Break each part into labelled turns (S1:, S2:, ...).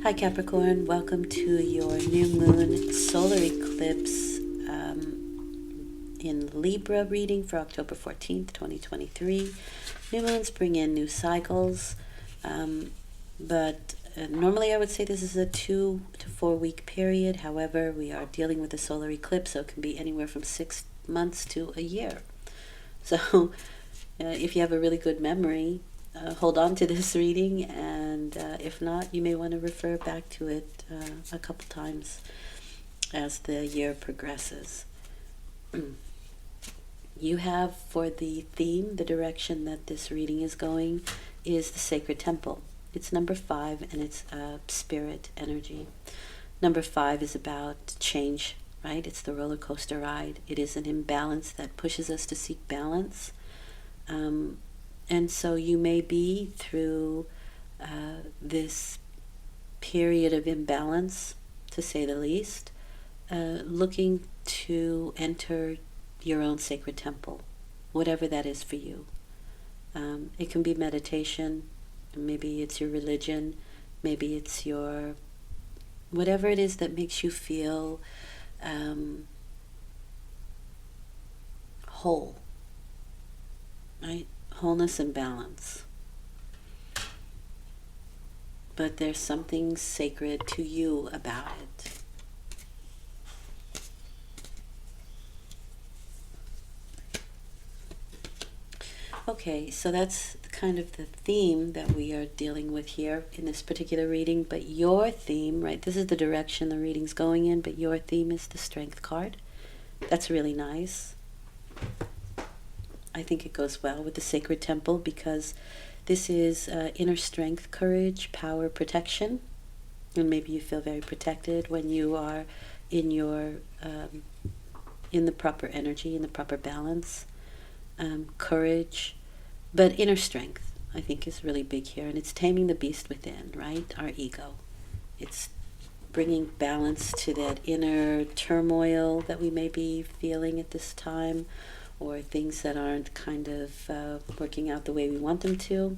S1: Hi Capricorn, welcome to your new moon solar eclipse in Libra reading for October 14th, 2023. New moons bring in new cycles, but normally I would say this is a 2 to 4 week period. However, we are dealing with a solar eclipse, so it can be anywhere from 6 months to a year. So if you have a really good memory, hold on to this reading, and if not, you may want to refer back to it a couple times as the year progresses. You have for the theme, the direction that this reading is going, is the sacred temple. It's number 5, and it's spirit energy. Number 5 is about change, right? It's the roller coaster ride. It is an imbalance that pushes us to seek balance. And so you may be through this period of imbalance, to say the least, looking to enter your own sacred temple, whatever that is for you. It can be meditation, maybe it's your religion, maybe it's your, whatever it is that makes you feel whole, right? Wholeness and balance. But there's something sacred to you about it. Okay, so that's kind of the theme that we are dealing with here in this particular reading. But your theme, right, this is the direction the reading's going in, but your theme is the Strength card. That's really nice. I think it goes well with the sacred temple because this is inner strength, courage, power, protection. And maybe you feel very protected when you are in your in the proper energy, in the proper balance. Courage, but inner strength, I think, is really big here. And it's taming the beast within, right? Our ego. It's bringing balance to that inner turmoil that we may be feeling at this time, or things that aren't kind of working out the way we want them to.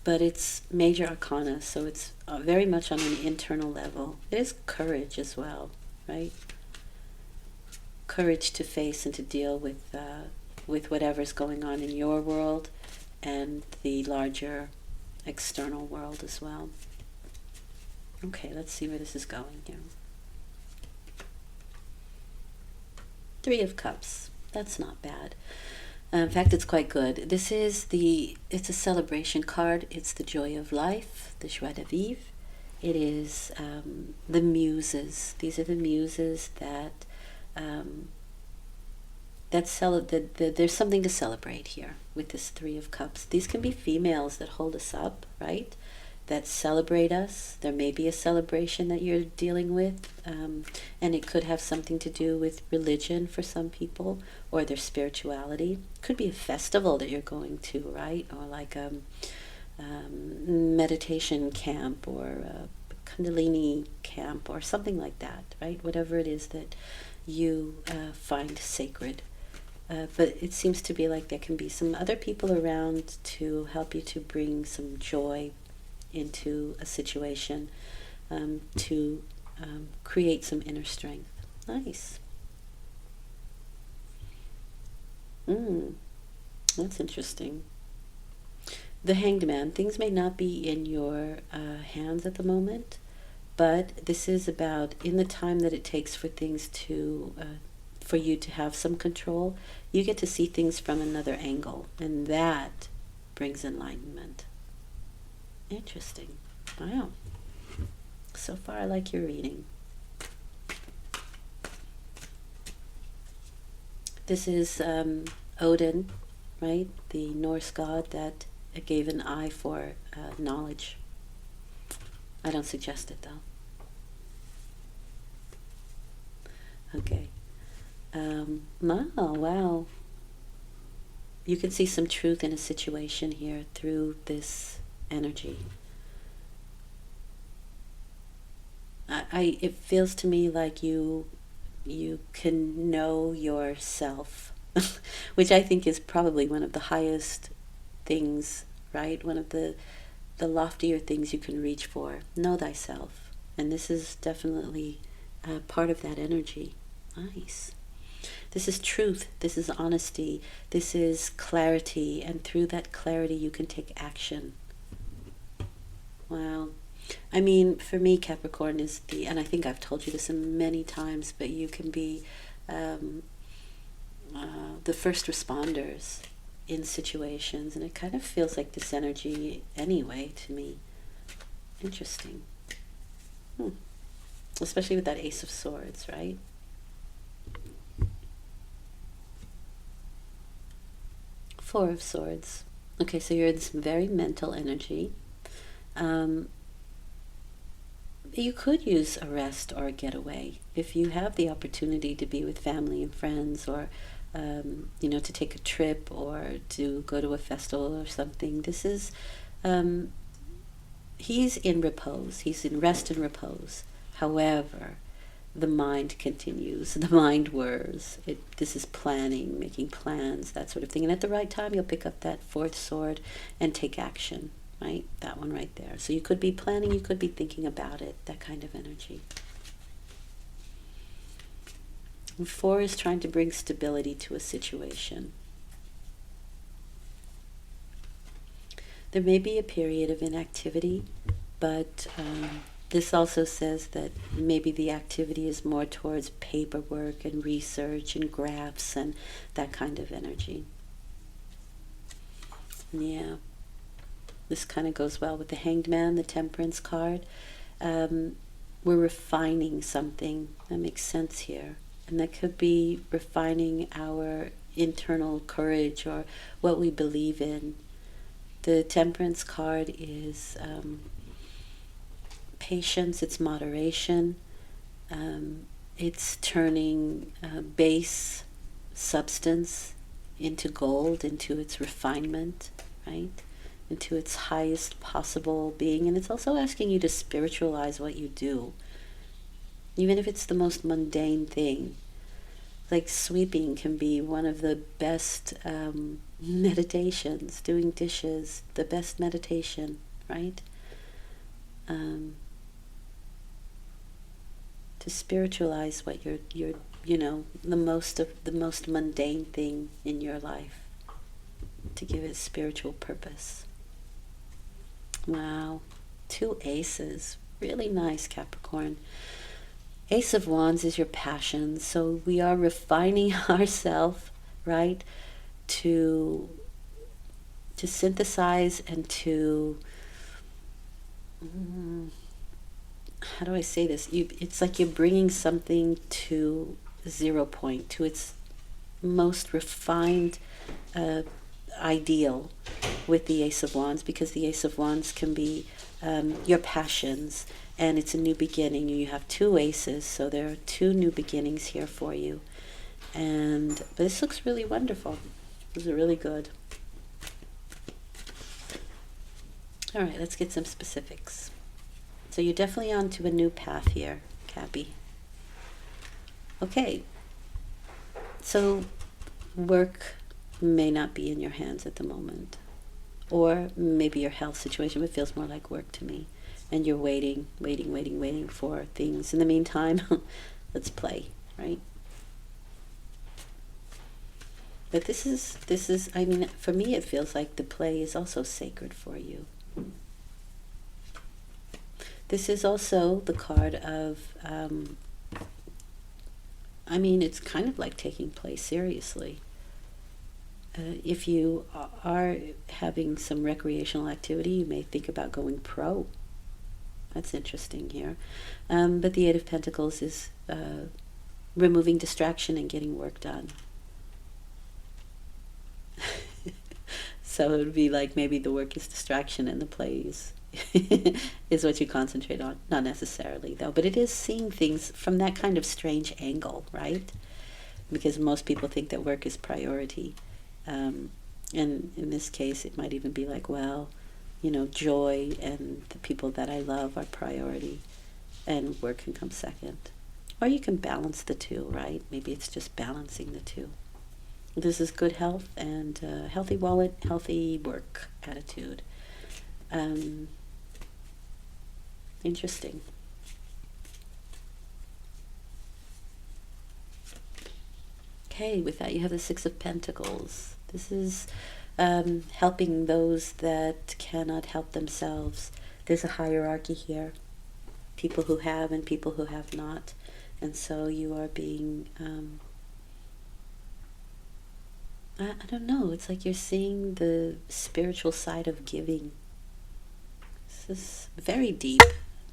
S1: But it's major arcana, so it's very much on an internal level. It is courage as well, right? Courage to face and to deal with whatever's going on in your world and the larger external world as well. Okay, let's see where this is going here. 3 of Cups. That's not bad. In fact, it's quite good. This is it's a celebration card. It's the joy of life, the joie de vivre. It is the muses. These are the muses that there's something to celebrate here with this 3 of Cups. These can be females that hold us up, right? That celebrate us. There may be a celebration that you're dealing with, and it could have something to do with religion for some people, or their spirituality. Could be a festival that you're going to, right? Or like a meditation camp, or a Kundalini camp, or something like that, right? Whatever it is that you find sacred. But it seems to be like there can be some other people around to help you to bring some joy into a situation, to create some inner strength. Nice. That's interesting. The Hanged Man. Things may not be in your hands at the moment, but this is about, in the time that it takes for things to for you to have some control, you get to see things from another angle, and that brings enlightenment. Interesting. Wow. So far, I like your reading. This is Odin, right? The Norse god that gave an eye for knowledge. I don't suggest it, though. Okay. Wow. You can see some truth in a situation here through this energy. It feels to me like you can know yourself, which I think is probably one of the highest things, right? One of the loftier things you can reach for. Know thyself. And this is definitely part of that energy. Nice. This is truth. This is honesty. This is clarity. And through that clarity, you can take action. Wow. I mean, for me, Capricorn is and I think I've told you this many times, but you can be the first responders in situations, and it kind of feels like this energy anyway to me. Interesting. Especially with that Ace of Swords, right? Four of Swords. Okay, so you're in some very mental energy. You could use a rest or a getaway if you have the opportunity to be with family and friends, or to take a trip or to go to a festival or something. This is he's in repose. He's in rest and repose. However, the mind continues. The mind whirs. This is planning, making plans, that sort of thing. And at the right time, you'll pick up that fourth sword and take action. Right? That one right there. So you could be planning, you could be thinking about it, that kind of energy. And 4 is trying to bring stability to a situation. There may be a period of inactivity, but this also says that maybe the activity is more towards paperwork and research and graphs and that kind of energy. Yeah. This kind of goes well with the Hanged Man, the Temperance card. We're refining something. That makes sense here. And that could be refining our internal courage or what we believe in. The Temperance card is patience, it's moderation. It's turning base substance into gold, into its refinement, right? Into its highest possible being. And it's also asking you to spiritualize what you do, even if it's the most mundane thing. Like sweeping can be one of the best meditations. Doing dishes, the best meditation, right? To spiritualize what you're the most mundane thing in your life, to give it spiritual purpose. Wow, 2 aces. Really nice, Capricorn. Ace of Wands is your passion. So we are refining ourselves, right, to synthesize and to, how do I say this? It's like you're bringing something to 0 point, to its most refined ideal with the Ace of Wands, because the Ace of Wands can be your passions, and it's a new beginning. You have 2 aces, so there are 2 new beginnings here for you. But this looks really wonderful. This is really good. All right, let's get some specifics. So you're definitely onto a new path here, Cappy. Okay, so work may not be in your hands at the moment, or maybe your health situation, but it feels more like work to me, and you're waiting for things. In the meantime, let's play, right? But this is, I mean, for me it feels like the play is also sacred for you. This is also the card of, I mean, it's kind of like taking play seriously. If you are having some recreational activity, you may think about going pro. That's interesting here. But the 8 of Pentacles is removing distraction and getting work done. So it would be like maybe the work is distraction and the plays is what you concentrate on. Not necessarily, though. But it is seeing things from that kind of strange angle, right? Because most people think that work is priority. And in this case, it might even be like, well, joy and the people that I love are priority, and work can come second. Or you can balance the two, right? Maybe it's just balancing the two. This is good health and healthy wallet, healthy work attitude. Interesting. Okay, with that you have the Six of Pentacles. This is helping those that cannot help themselves. There's a hierarchy here. People who have and people who have not. And so you are being, I don't know, it's like you're seeing the spiritual side of giving. This is very deep,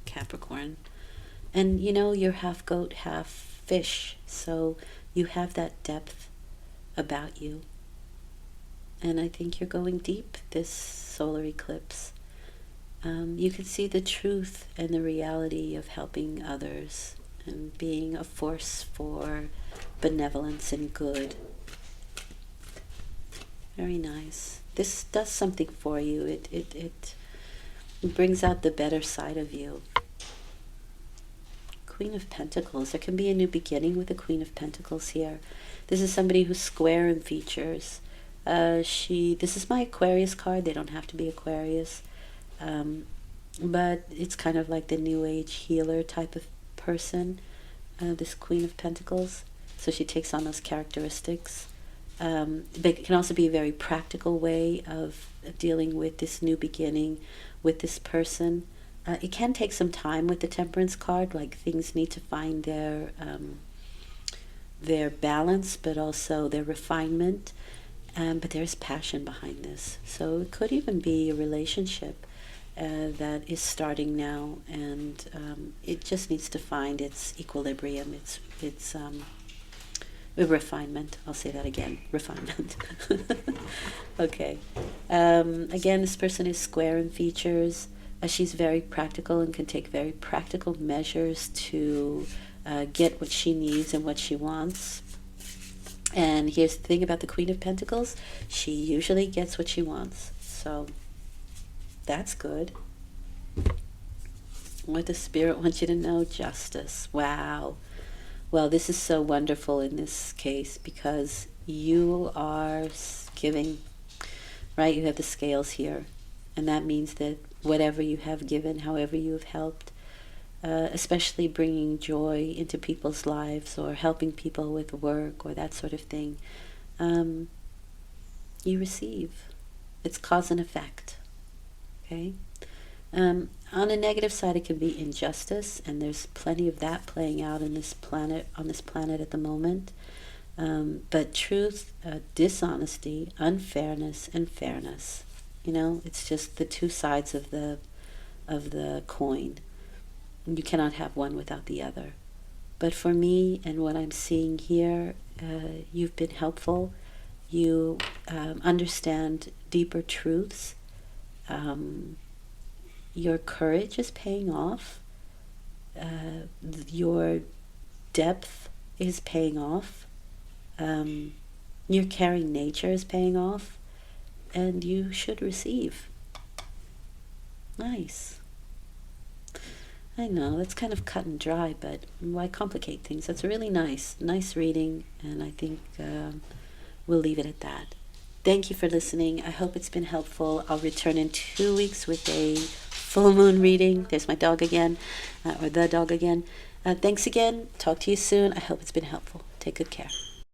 S1: Capricorn. And you know, you're half goat, half fish, so you have that depth about you. And I think you're going deep this solar eclipse. You can see the truth and the reality of helping others and being a force for benevolence and good. Very nice. This does something for you. It brings out the better side of you. Queen of Pentacles. There can be a new beginning with the Queen of Pentacles here. This is somebody who's square in features. This is my Aquarius card. They don't have to be Aquarius. But it's kind of like the New Age healer type of person, this Queen of Pentacles. So she takes on those characteristics. But it can also be a very practical way of dealing with this new beginning with this person. It can take some time with the Temperance card, like things need to find their balance, but also their refinement. But there's passion behind this. So it could even be a relationship that is starting now, and it just needs to find its equilibrium, its refinement. I'll say that again, refinement. Okay. Again, this person is square in features. She's very practical and can take very practical measures to get what she needs and what she wants. And here's the thing about the Queen of Pentacles. She usually gets what she wants. So that's good. What the Spirit wants you to know, justice. Wow. Well, this is so wonderful in this case because you are giving, right? You have the scales here. And that means that whatever you have given, however you have helped, especially bringing joy into people's lives or helping people with work or that sort of thing, you receive. It's cause and effect. Okay? On a negative side, it can be injustice, and there's plenty of that playing out in this planet, on this planet at the moment. But truth, dishonesty, unfairness, and fairness. You know, it's just the two sides of the coin. You cannot have one without the other. But for me and what I'm seeing here, you've been helpful. You understand deeper truths. Your courage is paying off. Your depth is paying off. Your caring nature is paying off. And you should receive. Nice. I know, that's kind of cut and dry, but why complicate things? That's really nice reading, and I think we'll leave it at that. Thank you for listening. I hope it's been helpful. I'll return in 2 weeks with a full moon reading. There's my dog again, or the dog again. Thanks again. Talk to you soon. I hope it's been helpful. Take good care.